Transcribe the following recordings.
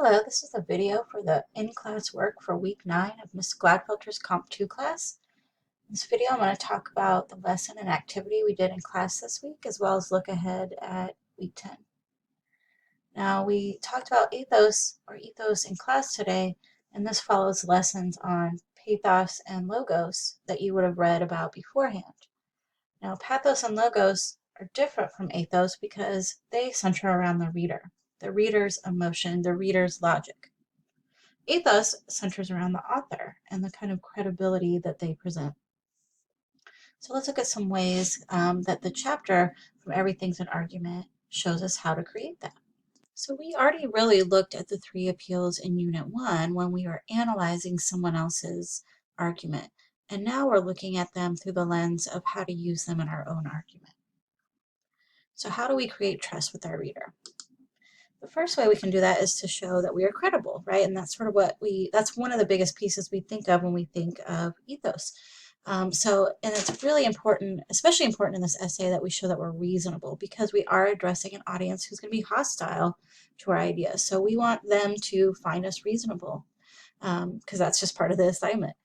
Hello, this is a video for the in-class work for week 9 of Ms. Gladfelter's Comp 2 class. In this video, I'm going to talk about the lesson and activity we did in class this week, as well as look ahead at week 10. Now, we talked about ethos in class today, and this follows lessons on pathos and logos that you would have read about beforehand. Now, pathos and logos are different from ethos because they center around the reader's emotion, the reader's logic. Ethos centers around the author and the kind of credibility that they present. So let's look at some ways that the chapter from Everything's an Argument shows us how to create that. So we already really looked at the 3 appeals in Unit 1 when we were analyzing someone else's argument. And now we're looking at them through the lens of how to use them in our own argument. So how do we create trust with our reader? The first way we can do that is to show that we are credible, right? And that's sort of that's one of the biggest pieces we think of when we think of ethos. And it's really important, especially important in this essay, that we show that we're reasonable because we are addressing an audience who's going to be hostile to our ideas. So we want them to find us reasonable because that's just part of the assignment.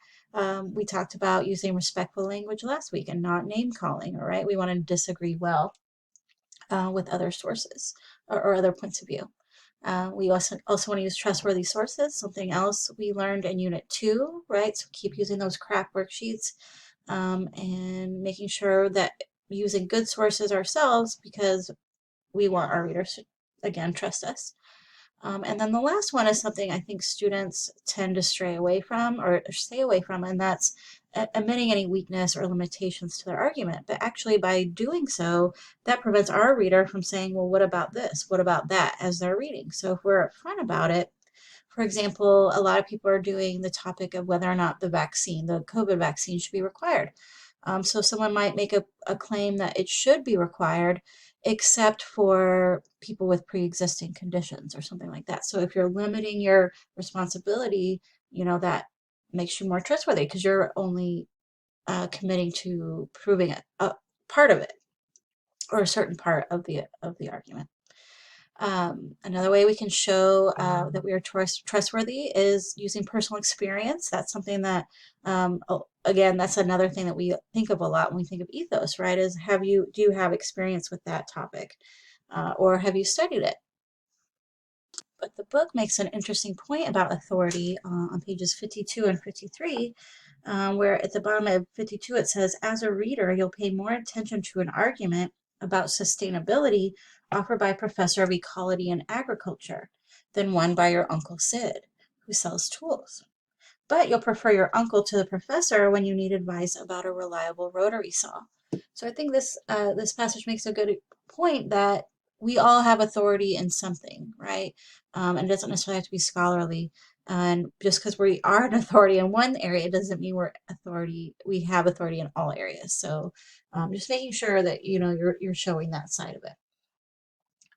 We talked about using respectful language last week and not name calling, all right? We want to disagree well with other sources or other points of view. We also want to use trustworthy sources, something else we learned in Unit 2, right? So keep using those craft worksheets and making sure that using good sources ourselves because we want our readers to, again, trust us. And then the last one is something I think students tend to stray away from or stay away from, and that's admitting any weakness or limitations to their argument. But actually, by doing so, that prevents our reader from saying, well, what about this? What about that as they're reading? So if we're upfront about it, for example, a lot of people are doing the topic of whether or not the COVID vaccine should be required. So someone might make a claim that it should be required, except for people with pre-existing conditions or something like that. So if you're limiting your responsibility, that makes you more trustworthy because you're only committing to proving a part of it or a certain part of the argument. Another way we can show that we are trustworthy is using personal experience. That's something that, again, that's another thing that we think of a lot when we think of ethos, right? Is do you have experience with that topic, or have you studied it? But the book makes an interesting point about authority on pages 52 and 53, where at the bottom of 52 it says, as a reader, you'll pay more attention to an argument about sustainability offered by a professor of ecology and agriculture than one by your Uncle Sid, who sells tools. But you'll prefer your uncle to the professor when you need advice about a reliable rotary saw. So I think this passage makes a good point that we all have authority in something, right? And it doesn't necessarily have to be scholarly. And just because we are an authority in one area, it doesn't mean we have authority in all areas. So just making sure that you're showing that side of it.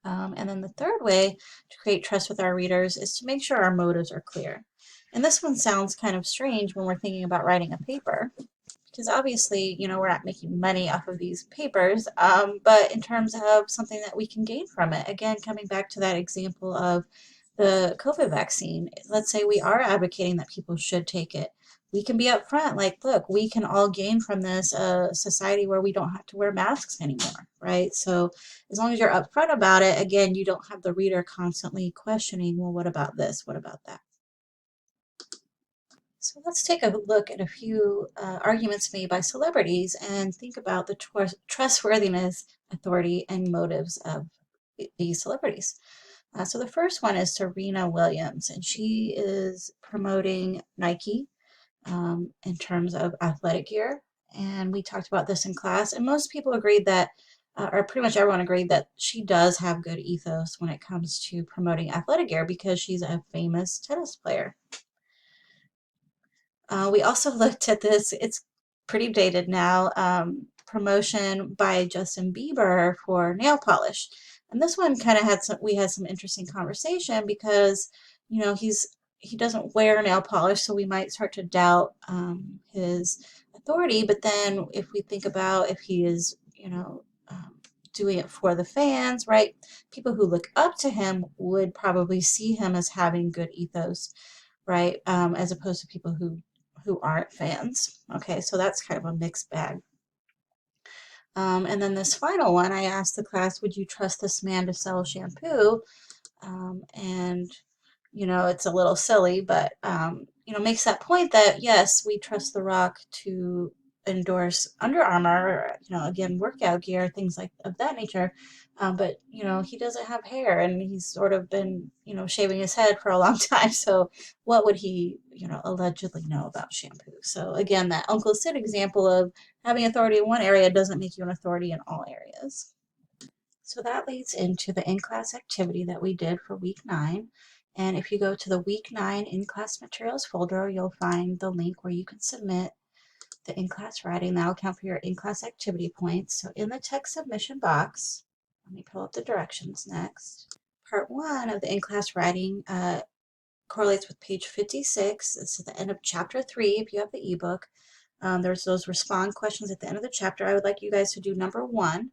And then the third way to create trust with our readers is to make sure our motives are clear. And this one sounds kind of strange when we're thinking about writing a paper, because obviously, we're not making money off of these papers, but in terms of something that we can gain from it, again, coming back to that example of the COVID vaccine, let's say we are advocating that people should take it. We can be upfront, like, look, we can all gain from this society where we don't have to wear masks anymore, right? So as long as you're upfront about it, again, you don't have the reader constantly questioning, well, what about this? What about that? So let's take a look at a few arguments made by celebrities and think about the trustworthiness, authority, and motives of these celebrities. So the first one is Serena Williams, and she is promoting Nike in terms of athletic gear. And we talked about this in class, and most people agreed that, or pretty much everyone agreed that she does have good ethos when it comes to promoting athletic gear because she's a famous tennis player. We also looked at this, it's pretty dated now, promotion by Justin Bieber for nail polish. And this one kind of we had some interesting conversation because, he doesn't wear nail polish, so we might start to doubt his authority. But then if we think about if he is, doing it for the fans, right? People who look up to him would probably see him as having good ethos, right? As opposed to people who aren't fans. Okay, so that's kind of a mixed bag. And then this final one, I asked the class, would you trust this man to sell shampoo? And you know, it's a little silly, but you know, makes that point that yes, we trust The Rock to endorse Under Armour, you know, again, workout gear, things like of that nature. But you know, he doesn't have hair, and he's sort of been, you know, shaving his head for a long time. So what would he, you know, allegedly know about shampoo? So again, that Uncle Sid example of having authority in one area doesn't make you an authority in all areas. So that leads into the in-class activity that we did for week 9. And if you go to the week 9 in-class materials folder, you'll find the link where you can submit the in-class writing. That'll count for your in-class activity points. So in the text submission box, let me pull up the directions next. Part 1 of the in-class writing correlates with page 56. It's at the end of chapter 3 if you have the ebook. There's those respond questions at the end of the chapter. I would like you guys to do number 1,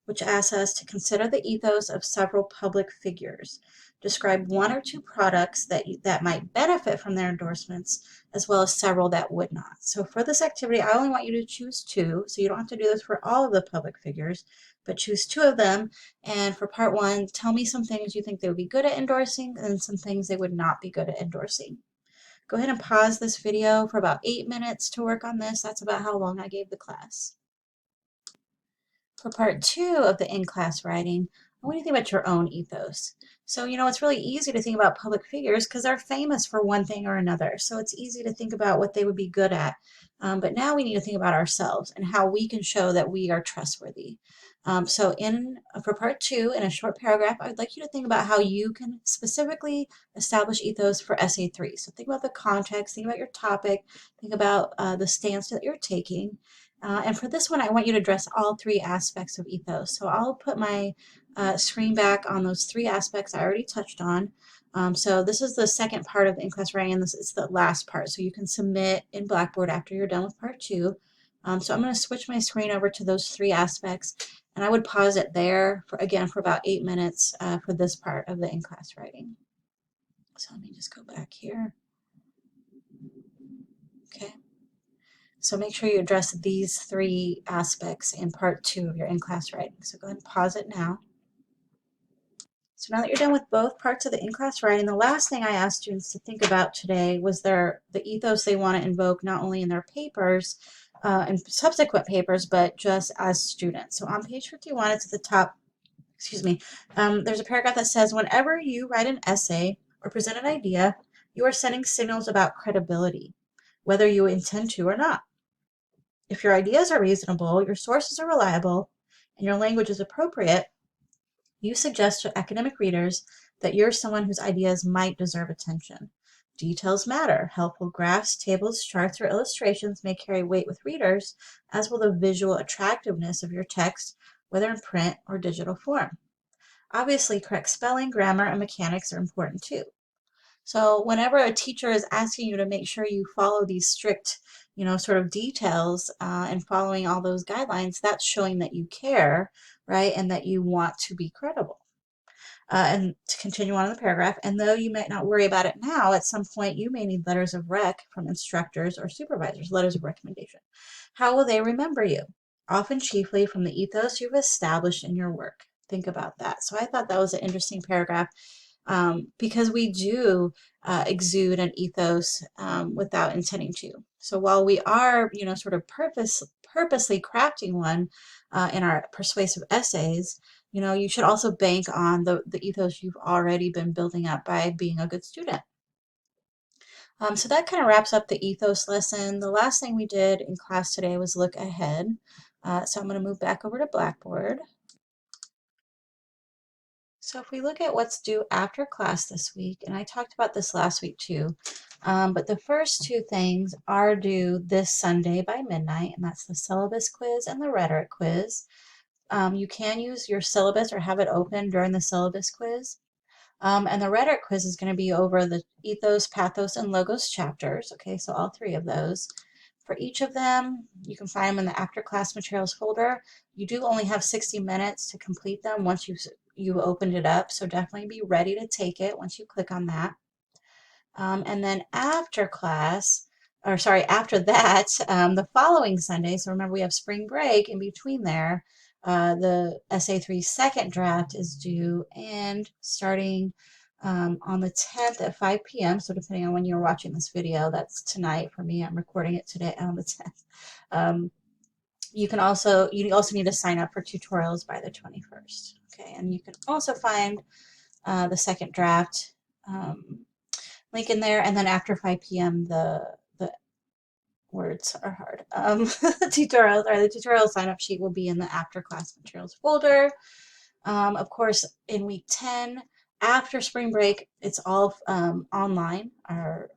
which asks us to consider the ethos of several public figures. Describe 1 or 2 products that might benefit from their endorsements, as well as several that would not. So for this activity, I only want you to choose 2, so you don't have to do this for all of the public figures, but choose 2 of them. And for part 1, tell me some things you think they would be good at endorsing and some things they would not be good at endorsing. Go ahead and pause this video for about 8 minutes to work on this. That's about how long I gave the class. For part 2 of the in-class writing, I want you to think about your own ethos. So, you know, it's really easy to think about public figures because they're famous for one thing or another. So it's easy to think about what they would be good at. But now we need to think about ourselves and how we can show that we are trustworthy. For part 2, in a short paragraph, I'd like you to think about how you can specifically establish ethos for essay 3. So think about the context, think about your topic, think about the stance that you're taking. And for this one, I want you to address all 3 aspects of ethos. So I'll put my screen back on those 3 aspects I already touched on. So this is the second part of the in-class writing, and this is the last part. So you can submit in Blackboard after you're done with part 2. So I'm going to switch my screen over to those 3 aspects, and I would pause it there, for about 8 minutes for this part of the in-class writing. So let me just go back here. Okay. So make sure you address these 3 aspects in part 2 of your in-class writing. So go ahead and pause it now. So now that you're done with both parts of the in-class writing, the last thing I asked students to think about today was the ethos they want to invoke not only in their papers and subsequent papers, but just as students. So on page 51, it's at the top, there's a paragraph that says, whenever you write an essay or present an idea, you are sending signals about credibility, whether you intend to or not. If your ideas are reasonable, your sources are reliable, and your language is appropriate, you suggest to academic readers that you're someone whose ideas might deserve attention. Details matter. Helpful graphs, tables, charts, or illustrations may carry weight with readers, as will the visual attractiveness of your text, whether in print or digital form. Obviously, correct spelling, grammar, and mechanics are important too. So whenever a teacher is asking you to make sure you follow these strict, you know, sort of details and following all those guidelines, that's showing that you care, right, and that you want to be credible. And to continue on in the paragraph, and though you might not worry about it now, at some point you may need letters of rec from instructors or supervisors, letters of recommendation. How will they remember you? Often chiefly from the ethos you've established in your work. Think about that. So I thought that was an interesting paragraph. Because we do exude an ethos without intending to. So while we are, you know, sort of purposely crafting one in our persuasive essays, you know, you should also bank on the ethos you've already been building up by being a good student. So that kind of wraps up the ethos lesson. The last thing we did in class today was look ahead. So I'm going to move back over to Blackboard. So if we look at what's due after class this week, and I talked about this last week too, but the first 2 things are due this Sunday by midnight, and that's the syllabus quiz and the rhetoric quiz. You can use your syllabus or have it open during the syllabus quiz. And the rhetoric quiz is going to be over the ethos, pathos, and logos chapters. Okay, so all 3 of those. for each of them. You can find them in the after class materials folder. You do only have 60 minutes to complete them once you opened it up, so definitely be ready to take it once you click on that. And then after class, or sorry, after that, the following Sunday, so remember we have spring break in between there, the SA3 second draft is due and starting on the 10th at 5 p.m. So depending on when you're watching this video, that's tonight for me. I'm recording it today on the 10th. You also need to sign up for tutorials by the 21st. Okay, and you can also find the second draft link in there, and then after 5 p.m. the words are hard. The tutorial sign up sheet will be in the after class materials folder. Of course, in week 10, after spring break, it's all online, our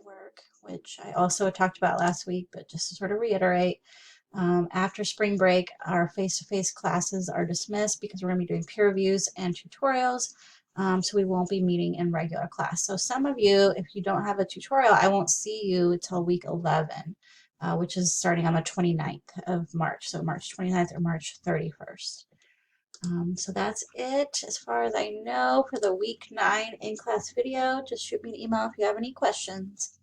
work, which I also talked about last week, but just to sort of reiterate, after spring break, our face-to-face classes are dismissed because we're going to be doing peer reviews and tutorials. So we won't be meeting in regular class. So some of you, if you don't have a tutorial, I won't see you until week 11, which is starting on the 29th of March. So March 29th or March 31st. So that's it as far as I know for the week 9 in-class video. Just shoot me an email if you have any questions.